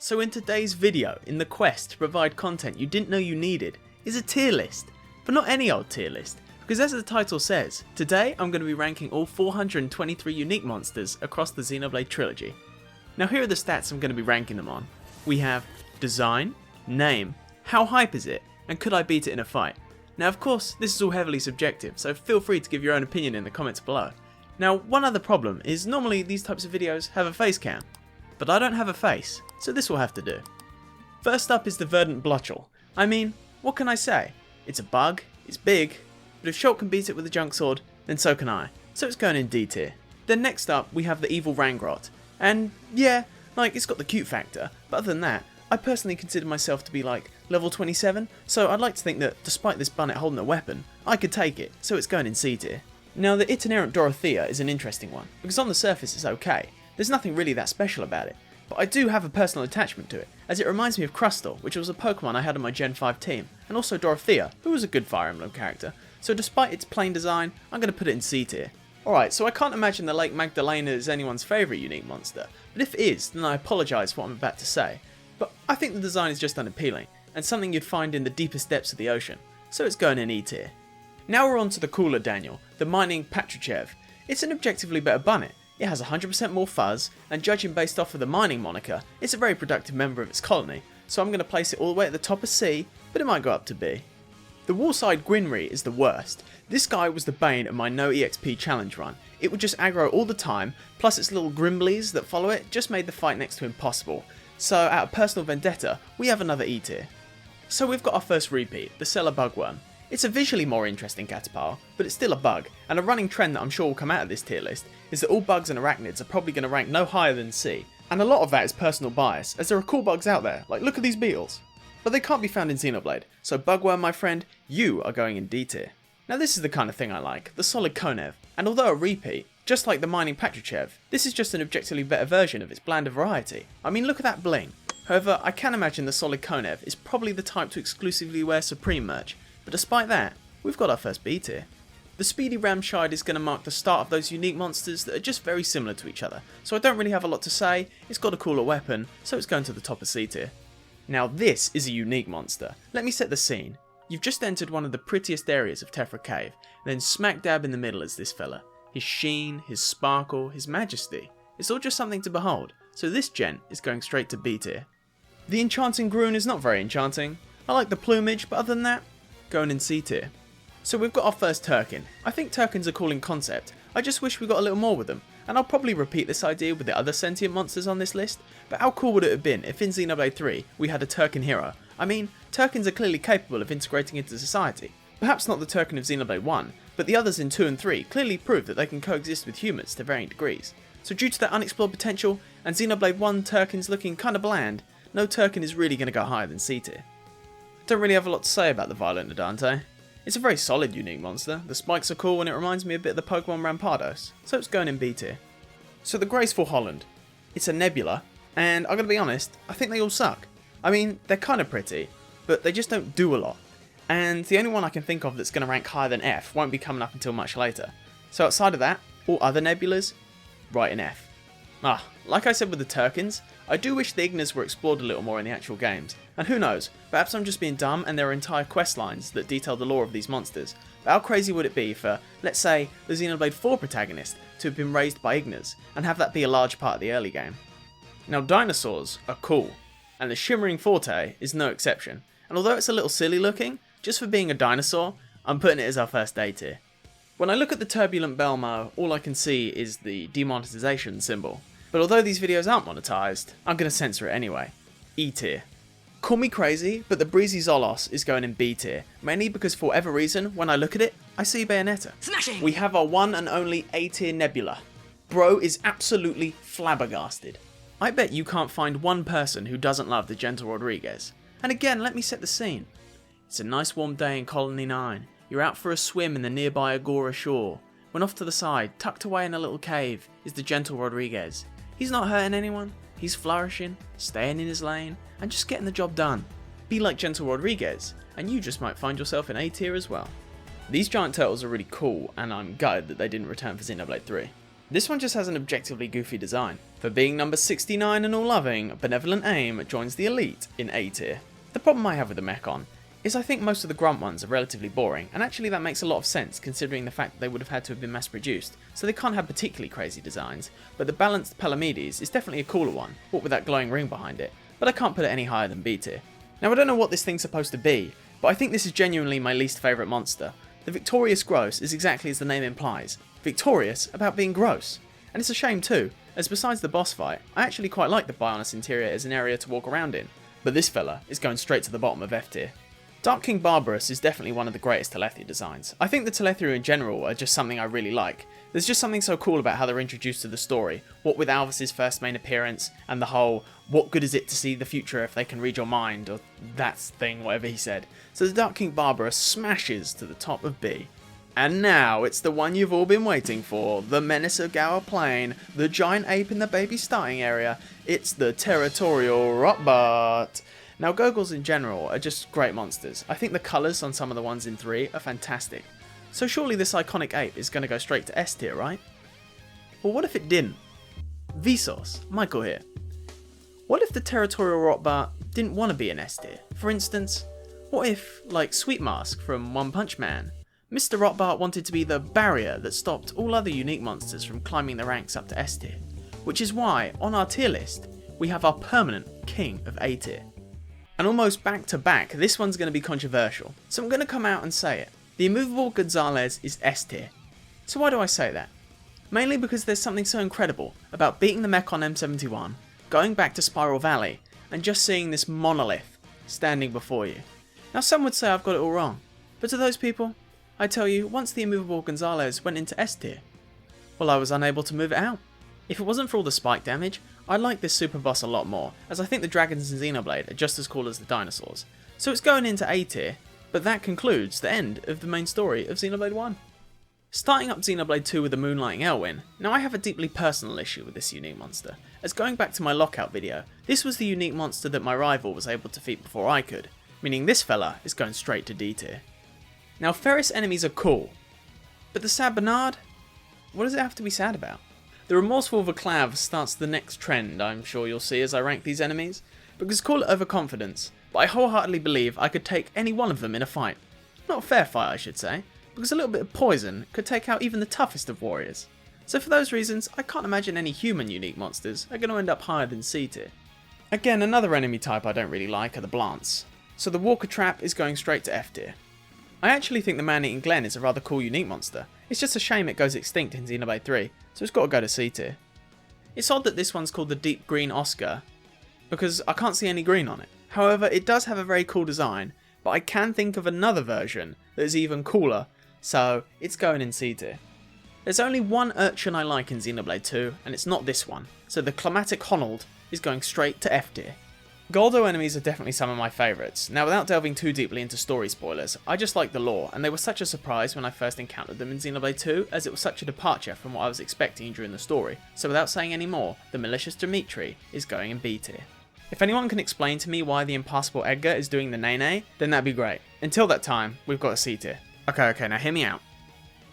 So in today's video, in the quest to provide content you didn't know you needed, is a tier list. But not any old tier list, because as the title says, today I'm going to be ranking all 423 unique monsters across the Xenoblade trilogy. Now here are the stats I'm going to be ranking them on. We have design, name, how hype is it, and could I beat it in a fight. Now of course this is all heavily subjective, so feel free to give your own opinion in the comments below. Now one other problem is normally these types of videos have a face cam, but I don't have a face, so this will have to do. First up is the Verdant Blotchel. I mean, what can I say? It's a bug, it's big, but if Shulk can beat it with a junk sword, then so can I, so it's going in D tier. Then next up we have the Evil Rangrot, and yeah, like it's got the cute factor, but other than that, I personally consider myself to be like level 27, so I'd like to think that despite this bunnet holding a weapon, I could take it, so it's going in C tier. Now the itinerant Dorothea is an interesting one, because on the surface it's okay, there's nothing really that special about it, but I do have a personal attachment to it, as it reminds me of Crustle, which was a Pokemon I had on my Gen 5 team, and also Dorothea, who was a good Fire Emblem character, so despite its plain design, I'm going to put it in C tier. Alright, so I can't imagine the Lake Magdalena is anyone's favourite unique monster, but if it is, then I apologise for what I'm about to say, but I think the design is just unappealing, and something you'd find in the deepest depths of the ocean, so it's going in E tier. Now we're on to the cooler Daniel, the mining Patrichev. It's an objectively better bunnet. It has 100% more fuzz, and judging based off of the mining moniker, it's a very productive member of its colony, so I'm going to place it all the way at the top of C, but it might go up to B. The Warside Gwynry is the worst. This guy was the bane of my no EXP challenge run. It would just aggro all the time, plus its little Grimblies that follow it just made the fight next to impossible. So out of personal vendetta, we have another E tier. So we've got our first repeat, the Cellar Bugworm. It's a visually more interesting caterpillar, but it's still a bug, and a running trend that I'm sure will come out of this tier list is that all bugs and arachnids are probably going to rank no higher than C, and a lot of that is personal bias, as there are cool bugs out there, like look at these beetles. But they can't be found in Xenoblade, so Bugworm my friend, you are going in D tier. Now this is the kind of thing I like, the solid Konev, and although a repeat, just like the mining Patrichev, this is just an objectively better version of its blander variety. I mean look at that bling. However, I can imagine the solid Konev is probably the type to exclusively wear Supreme merch, but despite that, we've got our first B tier. The Speedy Ramshide is going to mark the start of those unique monsters that are just very similar to each other, so I don't really have a lot to say, it's got a cooler weapon, so it's going to the top of C tier. Now this is a unique monster. Let me set the scene. You've just entered one of the prettiest areas of Tephra Cave, and then smack dab in the middle is this fella. His sheen, his sparkle, his majesty. It's all just something to behold, so this gent is going straight to B tier. The Enchanting Groon is not very enchanting. I like the plumage, but other than that, going in C tier. So we've got our first Turkin. I think Turkins are cool in concept, I just wish we got a little more with them, and I'll probably repeat this idea with the other sentient monsters on this list, but how cool would it have been if in Xenoblade 3 we had a Turkin hero? I mean, Turkins are clearly capable of integrating into society. Perhaps not the Turkin of Xenoblade 1, but the others in 2 and 3 clearly prove that they can coexist with humans to varying degrees. So due to their unexplored potential, and Xenoblade 1 Turkins looking kinda bland, no Turkin is really going to go higher than C tier. Don't really have a lot to say about the Violent Nadante. It's a very solid unique monster, the spikes are cool and it reminds me a bit of the Pokemon Rampardos, so it's going in B tier. So the Graceful Holland. It's a nebula, and I'm going to be honest, I think they all suck. I mean, they're kind of pretty, but they just don't do a lot. And the only one I can think of that's going to rank higher than F won't be coming up until much later. So outside of that, all other nebulas, right in F. Like I said with the Turkins, I do wish the Ignas were explored a little more in the actual games. And who knows, perhaps I'm just being dumb and there are entire quest lines that detail the lore of these monsters. But how crazy would it be for, let's say, the Xenoblade 4 protagonist to have been raised by Ignas, and have that be a large part of the early game? Now dinosaurs are cool, and the Shimmering Forte is no exception. And although it's a little silly looking, just for being a dinosaur, I'm putting it as our first A tier. When I look at the Turbulent Belmo, all I can see is the demonetization symbol. But although these videos aren't monetized, I'm going to censor it anyway. E tier. Call me crazy, but the Breezy Zolos is going in B tier, mainly because for whatever reason, when I look at it, I see Bayonetta. Smashing! We have our one and only A tier Nebula. Bro is absolutely flabbergasted. I bet you can't find one person who doesn't love the Gentle Rodriguez. And again, let me set the scene. It's a nice warm day in Colony 9. You're out for a swim in the nearby Agora shore, when off to the side, tucked away in a little cave, is the Gentle Rodriguez. He's not hurting anyone, he's flourishing, staying in his lane, and just getting the job done. Be like Gentle Rodriguez, and you just might find yourself in A tier as well. These giant turtles are really cool, and I'm gutted that they didn't return for Xenoblade 3. This one just has an objectively goofy design. For being number 69 and all-loving, Benevolent Aim joins the elite in A tier. The problem I have with the Mechon is I think most of the grunt ones are relatively boring, and actually that makes a lot of sense considering the fact that they would have had to have been mass produced, so they can't have particularly crazy designs, but the balanced Palamedes is definitely a cooler one, what with that glowing ring behind it, but I can't put it any higher than B tier. Now I don't know what this thing's supposed to be, but I think this is genuinely my least favourite monster. The Victorious Gross is exactly as the name implies, victorious about being gross. And it's a shame too, as besides the boss fight, I actually quite like the Bionis interior as an area to walk around in, but this fella is going straight to the bottom of F tier. Dark King Barbarous is definitely one of the greatest Telethia designs. I think the Telethia in general are just something I really like. There's just something so cool about how they're introduced to the story, what with Alvis's first main appearance, and the whole, what good is it to see the future if they can read your mind, or that thing, whatever he said. So the Dark King Barbarous smashes to the top of B. And now, it's the one you've all been waiting for, the Menace of Gower Plain, the giant ape in the baby starting area, it's the Territorial Rotbart. Now Gurgles in general are just great monsters. I think the colours on some of the ones in 3 are fantastic. So surely this iconic ape is going to go straight to S tier, right? Well, what if it didn't? Vsauce, Michael here. What if the Territorial Rotbart didn't want to be an S tier? For instance, what if, like Sweet Mask from One Punch Man, Mr. Rotbart wanted to be the barrier that stopped all other unique monsters from climbing the ranks up to S tier, which is why, on our tier list, we have our permanent king of A tier. And almost back to back, this one's going to be controversial, so I'm going to come out and say it. The immovable Gonzalez is S tier. So why do I say that? Mainly because there's something so incredible about beating the Mechon M71, going back to Spiral Valley, and just seeing this monolith standing before you. Now some would say I've got it all wrong, but to those people, I tell you, once the immovable Gonzalez went into S tier, well, I was unable to move it out. If it wasn't for all the spike damage, I like this super boss a lot more, as I think the dragons in Xenoblade are just as cool as the dinosaurs. So it's going into A tier, but that concludes the end of the main story of Xenoblade 1. Starting up Xenoblade 2 with the Moonlighting Elwyn, now I have a deeply personal issue with this unique monster, as going back to my lockout video, this was the unique monster that my rival was able to defeat before I could, meaning this fella is going straight to D tier. Now Ferris enemies are cool, but the Sad Bernard? What does it have to be sad about? The Remorseful Vaclav starts the next trend I'm sure you'll see as I rank these enemies, because call it overconfidence, but I wholeheartedly believe I could take any one of them in a fight. Not a fair fight I should say, because a little bit of poison could take out even the toughest of warriors. So for those reasons, I can't imagine any human unique monsters are going to end up higher than C tier. Again, another enemy type I don't really like are the Blants, so the Walker Trap is going straight to F tier. I actually think the Man-Eating Glen is a rather cool unique monster. It's just a shame it goes extinct in Xenoblade 3, so it's got to go to C tier. It's odd that this one's called the Deep Green Oscar, because I can't see any green on it. However, it does have a very cool design, but I can think of another version that is even cooler, so it's going in C tier. There's only one urchin I like in Xenoblade 2, and it's not this one, so the Climatic Honnold is going straight to F tier. Goldo enemies are definitely some of my favourites. Now without delving too deeply into story spoilers, I just like the lore, and they were such a surprise when I first encountered them in Xenoblade 2, as it was such a departure from what I was expecting during the story, so without saying any more, the Malicious Dimitri is going in B tier. If anyone can explain to me why the Impassable Edgar is doing the Nene, then that'd be great. Until that time, we've got a C tier. Okay, now hear me out.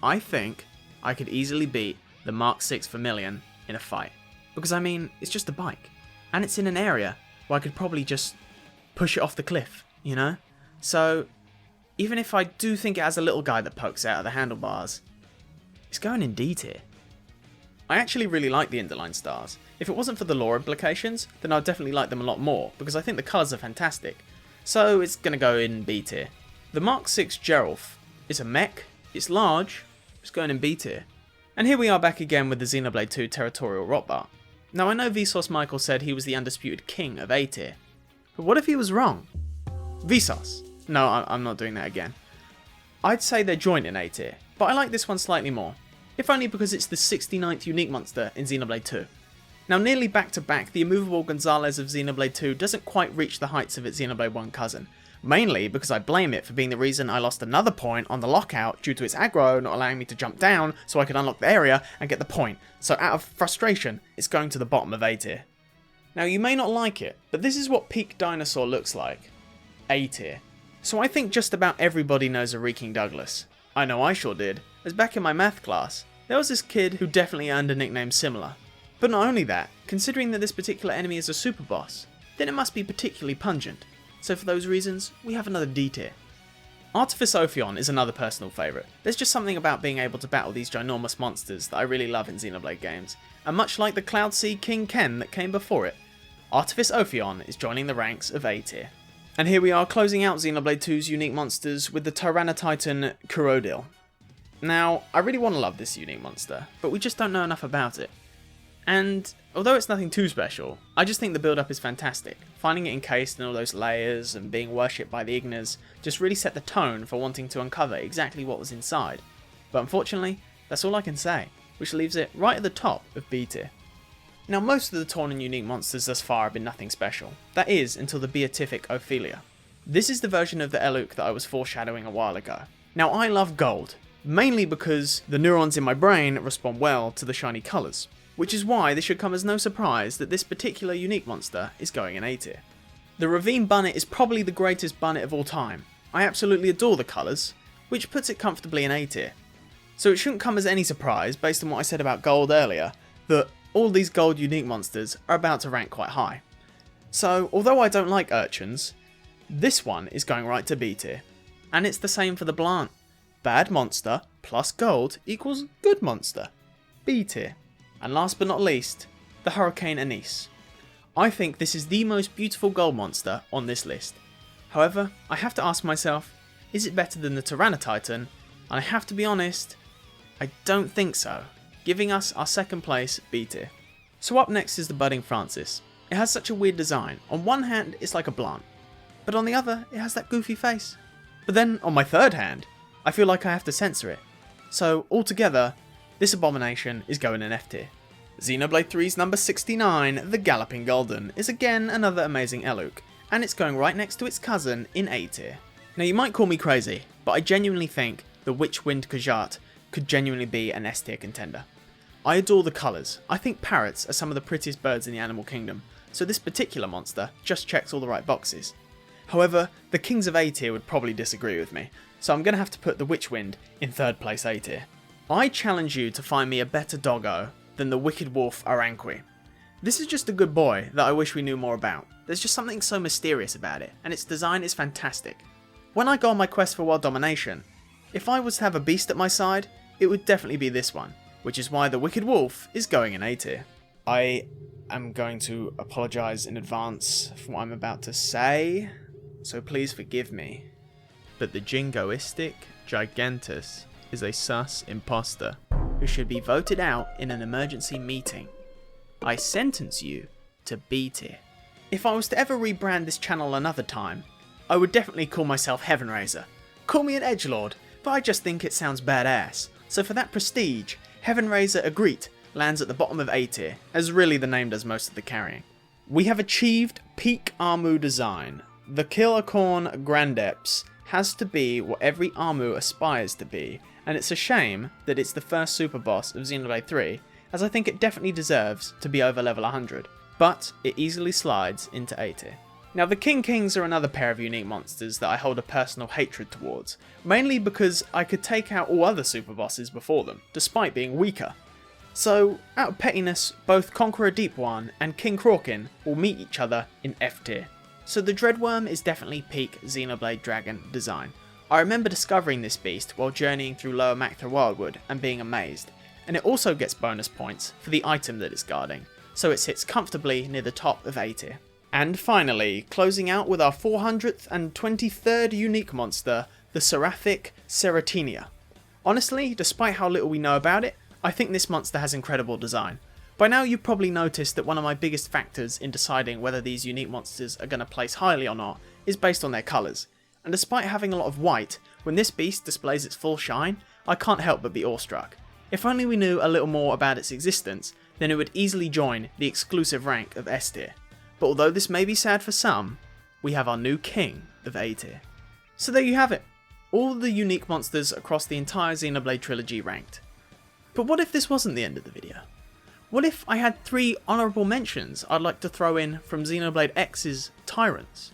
I think I could easily beat the Mark 6 Vermilion in a fight, because I mean, it's just a bike, and it's in an area I could probably just push it off the cliff, you know? So, even if I do think it has a little guy that pokes out of the handlebars, it's going in D tier. I actually really like the Underline Stars. If it wasn't for the lore implications, then I'd definitely like them a lot more, because I think the colours are fantastic. So it's going to go in B tier. The Mark 6 Geralf is a mech, it's large, it's going in B tier. And here we are back again with the Xenoblade 2 Territorial Rotbart. Now I know Vsauce Michael said he was the undisputed king of A tier, but what if he was wrong? Vsauce. No, I'm not doing that again. I'd say they're joint in A tier, but I like this one slightly more, if only because it's the 69th unique monster in Xenoblade 2. Now nearly back to back, the immovable Gonzalez of Xenoblade 2 doesn't quite reach the heights of its Xenoblade 1 cousin, mainly because I blame it for being the reason I lost another point on the lockout due to its aggro not allowing me to jump down so I could unlock the area and get the point, so out of frustration, it's going to the bottom of A tier. Now you may not like it, but this is what peak dinosaur looks like. A tier. So I think just about everybody knows a Reeking Douglas. I know I sure did, as back in my math class, there was this kid who definitely earned a nickname similar. But not only that, considering that this particular enemy is a super boss, then it must be particularly pungent. So for those reasons, we have another D tier. Artifice Ophion is another personal favourite. There's just something about being able to battle these ginormous monsters that I really love in Xenoblade games, and much like the Cloud Sea King Ken that came before it, Artifice Ophion is joining the ranks of A tier. And here we are closing out Xenoblade 2's unique monsters with the Tyranitytan Kurodil. Now, I really want to love this unique monster, but we just don't know enough about it. And although it's nothing too special, I just think the build up is fantastic. Finding it encased in all those layers and being worshipped by the Igners just really set the tone for wanting to uncover exactly what was inside. But unfortunately, that's all I can say, which leaves it right at the top of B tier. Now most of the Torn and unique monsters thus far have been nothing special. That is, until the Beatific Ophelia. This is the version of the Eluk that I was foreshadowing a while ago. Now I love gold, mainly because the neurons in my brain respond well to the shiny colours. Which is why this should come as no surprise that this particular unique monster is going in A tier. The Ravine Bunnet is probably the greatest Bunnet of all time. I absolutely adore the colours, which puts it comfortably in A tier. So it shouldn't come as any surprise, based on what I said about gold earlier, that all these gold unique monsters are about to rank quite high. So although I don't like urchins, this one is going right to B tier. And it's the same for the Blant. Bad monster plus gold equals good monster. B tier. And last but not least, the Hurricane Anise. I think this is the most beautiful gold monster on this list. However, I have to ask myself, is it better than the Tyranitytan? And I have to be honest, I don't think so, giving us our second place B tier. So up next is the Budding Francis. It has such a weird design. On one hand, it's like a Blant, but on the other, it has that goofy face. But then, on my third hand, I feel like I have to censor it. So altogether, this abomination is going in F tier. Xenoblade 3's number 69, the Galloping Golden, is again another amazing Eluk, and it's going right next to its cousin in A tier. Now you might call me crazy, but I genuinely think the Witchwind Kajat could genuinely be an S tier contender. I adore the colours. I think parrots are some of the prettiest birds in the animal kingdom, so this particular monster just checks all the right boxes. However, the kings of A tier would probably disagree with me, so I'm going to have to put the Witchwind in third place A tier. I challenge you to find me a better doggo than the Wicked Wolf Arankwi. This is just a good boy that I wish we knew more about. There's just something so mysterious about it, and its design is fantastic. When I go on my quest for world domination, if I was to have a beast at my side, it would definitely be this one, which is why the Wicked Wolf is going in A tier. I am going to apologise in advance for what I'm about to say, so please forgive me. But the Jingoistic Gigantus is a sus imposter who should be voted out in an emergency meeting. I sentence you to B tier. If I was to ever rebrand this channel another time, I would definitely call myself Heavenraiser. Call me an edgelord, but I just think it sounds badass. So for that prestige, Heavenraiser Agreed lands at the bottom of A tier, as really the name does most of the carrying. We have achieved peak Armu design. The Killacorn Grandeps has to be what every Armu aspires to be, and it's a shame that it's the first super boss of Xenoblade 3, as I think it definitely deserves to be over level 100, but it easily slides into A tier. Now the King Kings are another pair of unique monsters that I hold a personal hatred towards, mainly because I could take out all other super bosses before them, despite being weaker. So, out of pettiness, both Conqueror Deep One and King Crorkin will meet each other in F tier. So the Dreadworm is definitely peak Xenoblade Dragon design. I remember discovering this beast while journeying through Lower Mactha Wildwood and being amazed, and it also gets bonus points for the item that it's guarding, so it sits comfortably near the top of A tier. And finally, closing out with our 423rd unique monster, the Seraphic Ceratinia. Honestly, despite how little we know about it, I think this monster has incredible design. By now you've probably noticed that one of my biggest factors in deciding whether these unique monsters are going to place highly or not is based on their colours. And despite having a lot of white, when this beast displays its full shine, I can't help but be awestruck. If only we knew a little more about its existence, then it would easily join the exclusive rank of S tier. But although this may be sad for some, we have our new king of A tier. So there you have it, all the unique monsters across the entire Xenoblade trilogy ranked. But what if this wasn't the end of the video? What if I had 3 honourable mentions I'd like to throw in from Xenoblade X's Tyrants?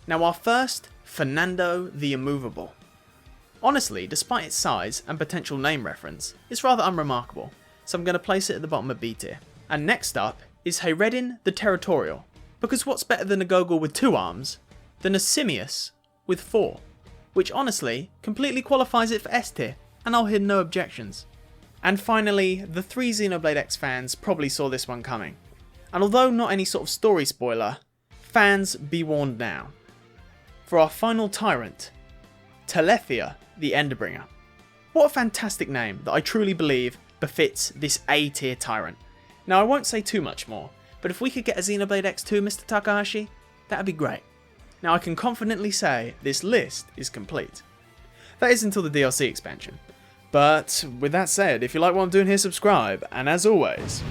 Now our first, Fernando the Immovable. Honestly, despite its size and potential name reference, it's rather unremarkable, so I'm going to place it at the bottom of B tier. And next up is Hayreddin the Territorial, because what's better than a Gogol with 2 arms than a Simius with 4, which honestly completely qualifies it for S tier, and I'll hear no objections. And finally, the 3 Xenoblade X fans probably saw this one coming, and although not any sort of story spoiler, fans be warned now. For our final Tyrant, Telethia the Enderbringer. What a fantastic name that I truly believe befits this A tier Tyrant. Now I won't say too much more, but if we could get a Xenoblade X2 Mr. Takahashi, that'd be great. Now I can confidently say this list is complete. That is until the DLC expansion. But with that said, if you like what I'm doing here, subscribe, and as always,